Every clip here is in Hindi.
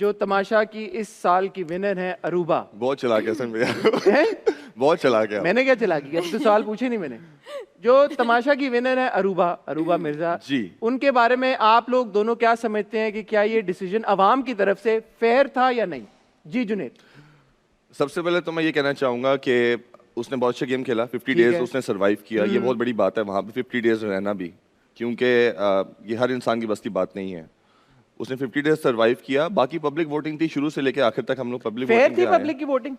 जो तमाशा की इस साल की विनर है अरूबा। बहुत चला गया सर भैया बहुत चला गया। मैंने क्या चला गया, अब तो सवाल पूछे नहीं मैंने। जो तमाशा की विनर है अरूबा, अरूबा मिर्जा जी, उनके बारे में आप लोग दोनों क्या समझते हैं कि क्या ये डिसीजन अवाम की तरफ से फेयर था या नहीं? जी जुनेद। सबसे पहले तो मैं ये कहना चाहूंगा कि उसने बहुत अच्छा गेम खेला, 50 ठीक डेज है। उसने सरवाइव किया, ये बहुत बड़ी बात है वहाँ पे 50 डेज रहना भी, क्योंकि ये हर इंसान की बस की बात नहीं है। उसने 50 डेज सरवाइव किया। बाकी पब्लिक वोटिंग थी शुरू से लेकर आखिर तक, हम लोग पब्लिक फेयर वोटिंग थी पे आए पब्लिक की वोटिंग?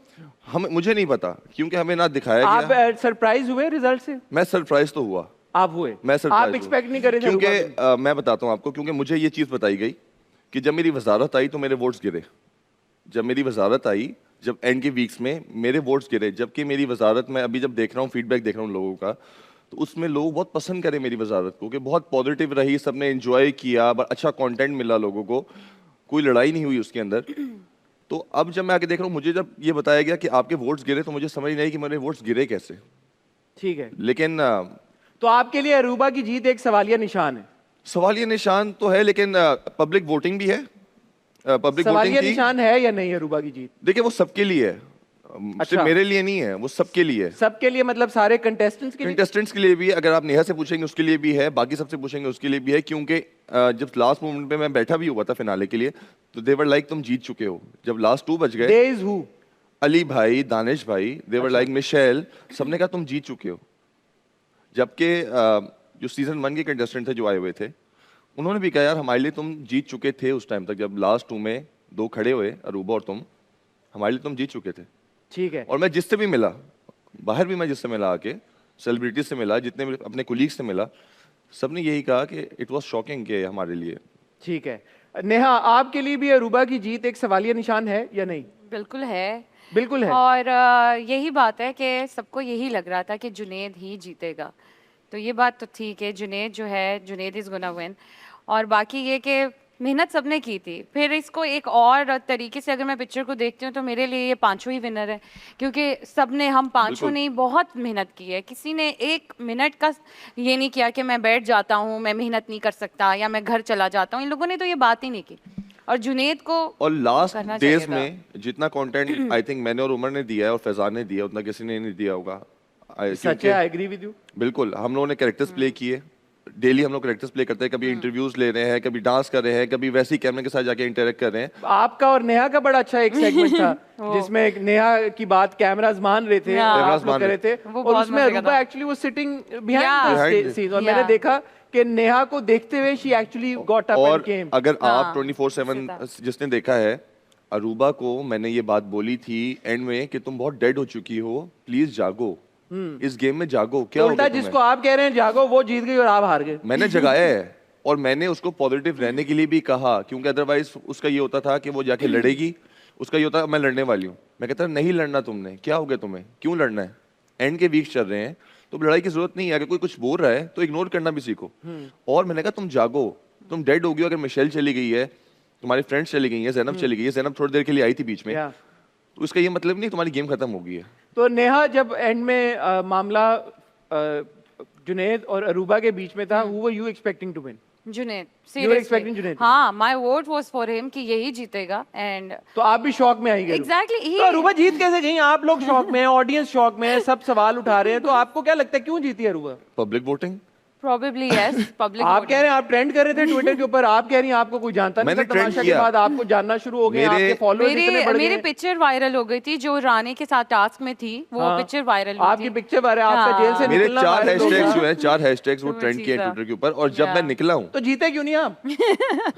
हम मुझे नहीं पता, क्योंकि हमें ना दिखाया आप गया। सरप्राइज हुए रिजल्ट से? मैं सरप्राइज तो हुआ, आप हुए? मैं आप सरप्राइज एक्सपेक्ट नहीं कर रहे थे क्योंकि अरूबा को? मैं बताता हूँ आपको, क्योंकि मुझे ये चीज़ बताई गई कि जब मेरी वजारत आई तो मेरे वोट्स गिरे। जब मेरी वजारत आई, जब एंड के वीक्स में मेरे वोट्स गिरे, जबकि मेरी वजारत में अभी जब देख रहा हूँ, फीडबैक देख रहा हूँ लोगों का, तो उसमें लोग बहुत पसंद करे मेरी वजारत को, कि बहुत पॉजिटिव रही, सबने एंजॉय किया, अच्छा कंटेंट मिला लोगों को, कोई लड़ाई नहीं हुई उसके अंदर। तो अब जब मैं आके देख रहा हूँ, मुझे जब ये बताया गया कि आपके वोट्स गिरे, तो मुझे समझ नहीं आई कि मेरे वोट्स गिरे कैसे। ठीक है, लेकिन तो आपके लिए अरूबा की जीत एक सवालिया निशान है? सवालिया निशान तो है, लेकिन पब्लिक वोटिंग भी है। पब्लिक वोटिंग सवालिया थी। निशान है या नहीं अरूबा की जीत? देखिए वो सबके लिए है, अच्छा। सिर्फ मेरे लिए नहीं है, वो सबके लिए है। सबके लिए मतलब सारे कंटेस्टेंट्स के लिए? कंटेस्टेंट्स के लिए भी है, अगर आप नेहा से पूछेंगे उसके लिए भी है, बाकी सबसे पूछेंगे उसके लिए भी है, क्योंकि जब लास्ट मोमेंट पे मैं बैठा भी हुआ था फिनाले के लिए, तो देवर लाइक तुम जीत चुके हो। जब लास्ट 2 बज गए, दे इज हु? अली भाई, दानिश भाई, देवर लाइक मिशेल, सबने कहा तुम जीत चुके हो। जबकि जो सीजन 1 के कंटेस्टेंट थे जो आए हुए थे, उन्होंने भी कहा यार हमारे लिए तुम जीत चुके थे उस टाइम तक, जब लास्ट 2 में 2 खड़े हुए, अरूबा और तुम, हमारे लिए तुम जीत चुके थे। ठीक है। और मैं जिससे भी मिला, बाहर भी मैं जिससे मिला, आके सेलिब्रिटी से मिला, जितने भी अपने कुलीग से मिला, सबने यही कहा कि इट वाज शॉकिंग के हमारे लिए। ठीक है, नेहा आपके लिए भी अरूबा की जीत एक सवालिया निशान है या नहीं? बिल्कुल है। बिल्कुल है। और यही बात है कि सबको यही लग रहा था कि जुनेद ही जीतेगा, तो ये बात तो ठीक है, जुनेद जो है, जुनेद इज़ गोना विन। और बाकी ये कि मेहनत सबने की थी। फिर इसको एक और तरीके से अगर मैं पिक्चर को देखती हूँ तो मेरे लिए ये पांचों ही विनर है, क्योंकि सबने, हम पांचों ने बहुत मेहनत की है। किसी ने 1 मिनट का ये नहीं किया कि मैं बैठ जाता हूँ, मैं मेहनत नहीं कर सकता, या मैं घर चला जाता हूँ। इन लोगों ने तो ये बात ही नहीं की। और जुनेद को और लास्ट करना डेज चाहिए था। में जितना कंटेंट आई थिंक मैंने और उमर ने दिया है और फैजान ने दिया, उतना किसी ने नहीं दिया होगा। सच है, क्योंकि आई एग्री विद यू। बिल्कुल हम लोगों ने कैरेक्टर्स प्ले किए, डेली हम लोग कैरेक्टर्स प्ले करते हैं, कभी इंटरव्यूज ले रहे हैं, कभी डांस कर रहे हैं, कभी वैसे ही कैमरे के साथ जाके इंटरेक्ट कर रहे हैं। आपका और नेहा का बड़ा अच्छा एक सेगमेंट था जिसमें एक नेहा की बात कैमरास मान रहे थे और आप लोग कर रहे थे, वो और बहुत उसमें मजे का अरूबा था। एक्चुअली वो sitting Behind behind the the- scenes, और मैंने देखा कि नेहा को देखते हुए she actually got up and और केम। अगर हाँ, आप 24/7 ऐसे जिसने देखा है, अरूबा को मैंने ये बात बोली थी एंड में कि तुम बहुत डेड हो चुकी हो, प्लीज जागो, इस गेम में जागो। क्या हो उल्टा गया तुम्हें? जिसको आप कह रहे हैं जागो, वो जीत गई और आप हार गए। मैंने जगाया है, और मैंने उसको पॉजिटिव रहने के लिए भी कहा, क्योंकि अदरवाइज उसका ये होता था कि वो जाके लड़ेगी, उसका ये होता है मैं लड़ने वाली हूँ। मैं कहता नहीं लड़ना, तुमने क्या हो गया, तुम्हें क्यों लड़ना है, एंड के वीक चल रहे हैं, तो लड़ाई की जरूरत नहीं है। अगर कोई कुछ बोल रहा है तो इग्नोर करना भी सीखो। और मैंने कहा तुम जागो, तुम डेड हो गई हो। अगर मिशेल चली गई है, तुम्हारी फ्रेंड्स चली गई है, जैनब चली गई है, जैनब थोड़ी देर के लिए आई थी बीच में, या तो इसका ये मतलब नहीं तुम्हारी गेम खत्म हो गई है। तो नेहा जब एंड में मामला जुनेद और अरूबा के बीच में था, who were you expecting to win? Junaid, expecting seriously। Junaid? हाँ, my vote was for him कि यही जीतेगा। एंड तो आप भी शॉक में आई गए? Exactly, he- तो अरूबा जीत कैसे गई? आप लोग शॉक में हैं, ऑडियंस शॉक में है, सब सवाल उठा रहे हैं, तो आपको क्या लगता है क्यों जीती Aruba? Public voting. probably yes, public आप voting। कह रहे हैं आप ट्रेंड कर रहे थे ट्विटर के ऊपर, आप कह रही हैं आपको कोई जानता नहीं था, मैंने trend तमाशा के किया। बाद आपको जानना शुरू हो गए, मेरे- आपके फॉलोअर्स इतने मेरे बढ़ मेरे गए। पिक्चर वायरल हो गई थी जो रानी के साथ टास्क में थी, वो हाँ। पिक्चर वायरल हुई आपकी थी। पिक्चर बारे आपका हाँ। जेल से मेरे निकलना 4 viral हो हैशटैग्स गया। जो हैं, 4 हैशटैग्स वो तो ट्रेंड किए चीज़ा। ट्विटर के ऊपर, और जब मैं निकला हूँ, तो जीते क्यों नहीं आप?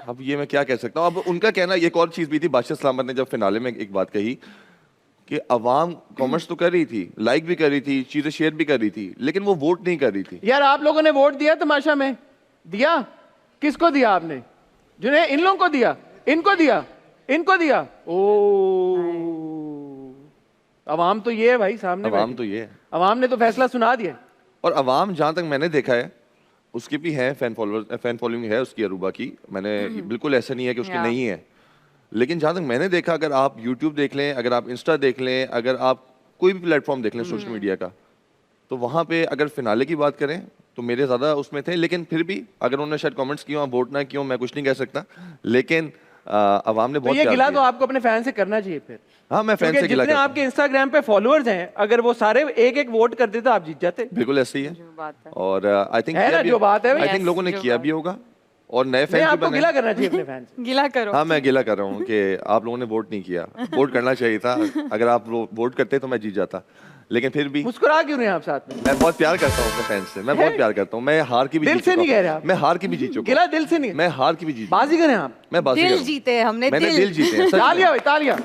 अब ये मैं क्या कह सकता हूँ। अब उनका कहना, एक और चीज भी थी, बादशाह सलामत ने जब फिनाले में एक बात कही कि अवाम कमेंट्स तो कर रही थी, लाइक भी कर रही थी, चीजें शेयर भी कर रही थी, लेकिन वो वोट नहीं कर रही थी। यार आप लोगों ने वोट दिया तमाशा में? दिया? किसको दिया आपने? जिन्हें इन लोगों को दिया, इनको दिया, इनको दिया? ओ अवाम तो ये है भाई सामने अवाम बैठी। तो ये है, अवाम ने तो फैसला सुना दिया। और अवाम जहां तक मैंने देखा है उसकी भी है फैन फॉलोइंग है उसकी, अरूबा की। मैंने बिल्कुल ऐसा नहीं है कि उसकी Yeah. नहीं है, लेकिन जहां तक मैंने देखा, अगर आप यूट्यूब देख लें, अगर आप इंस्टा देख लें, अगर आप कोई भी प्लेटफॉर्म देख लें सोशल मीडिया का, तो वहाँ पे अगर फिनाले की बात करें तो मेरे ज़्यादा उसमें थे। लेकिन फिर भी अगर उन्होंने शायद कमेंट्स किए हों, वोट ना किए हों, मैं कुछ नहीं कह सकता। लेकिन अवाम ने तो बहुत ये प्यार गिला तो दिया। आपको अपने फैन से करना चाहिए फिर, हाँ, मैं फैन क्योंकि से गिला जितने करता हूँ। आपके इंस्टाग्राम पे फॉलोअर्स हैं, अगर वो सारे एक एक वोट करते तो आप जीत जाते। बिल्कुल ऐसे ही है। जो बात है। और आई थिंक है ना, जो बात है आई भाई। थिंक लोगों ने जो किया बात। भी होगा और नए नहीं, फैन भी आपको बने। गिला करना चाहिए अपने फैन से। गिला करो। हाँ, मैं गिला कर रहा हूँ कि आप लोगों ने वोट नहीं किया, वोट करना चाहिए था। अगर आप वोट करते तो मैं जीत जाता, लेकिन फिर भी मुस्कुरा क्यों नहीं आप साथ में? मैं बहुत प्यार करता हूँ अपने फैंस से, मैं बहुत प्यार करता हूँ। मैं हार की भी दिल जीत से चुका नहीं हूँ। कह रहे आप? मैं हार की भी जीत चुका गिला हूँ। दिल से नहीं, मैं हार की भी जीत चुका हूँ। बाजी करें आप। मैं बाजी दिल कर रहा हूँ। जीते हमने, मैंने दिल जीते हैं, सच में। तालियां भाई, तालियां।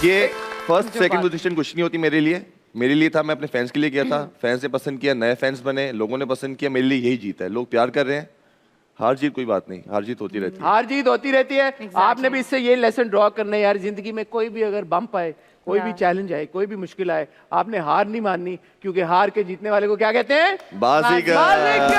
ये फर्स्ट जो सेकंड बात- पोजीशन कुछ नहीं होती मेरे लिए था। मैं अपने फैंस के लिए किया था, फैंस ने पसंद किया, नए फैंस बने, लोगों ने पसंद किया, मेरे लिए यही जीत है। लोग प्यार कर रहे हैं, हार जीत कोई बात नहीं, हार जीत होती रहती है। हार जीत होती रहती है। Exactly. आपने भी इससे ये लेसन ड्रॉ करना है यार, जिंदगी में कोई भी अगर बम्प आए, कोई भी Yeah. चैलेंज आए, कोई भी मुश्किल आए, आपने हार नहीं माननी, क्योंकि हार के जीतने वाले को क्या कहते हैं? बाजीगर। बाजीगर।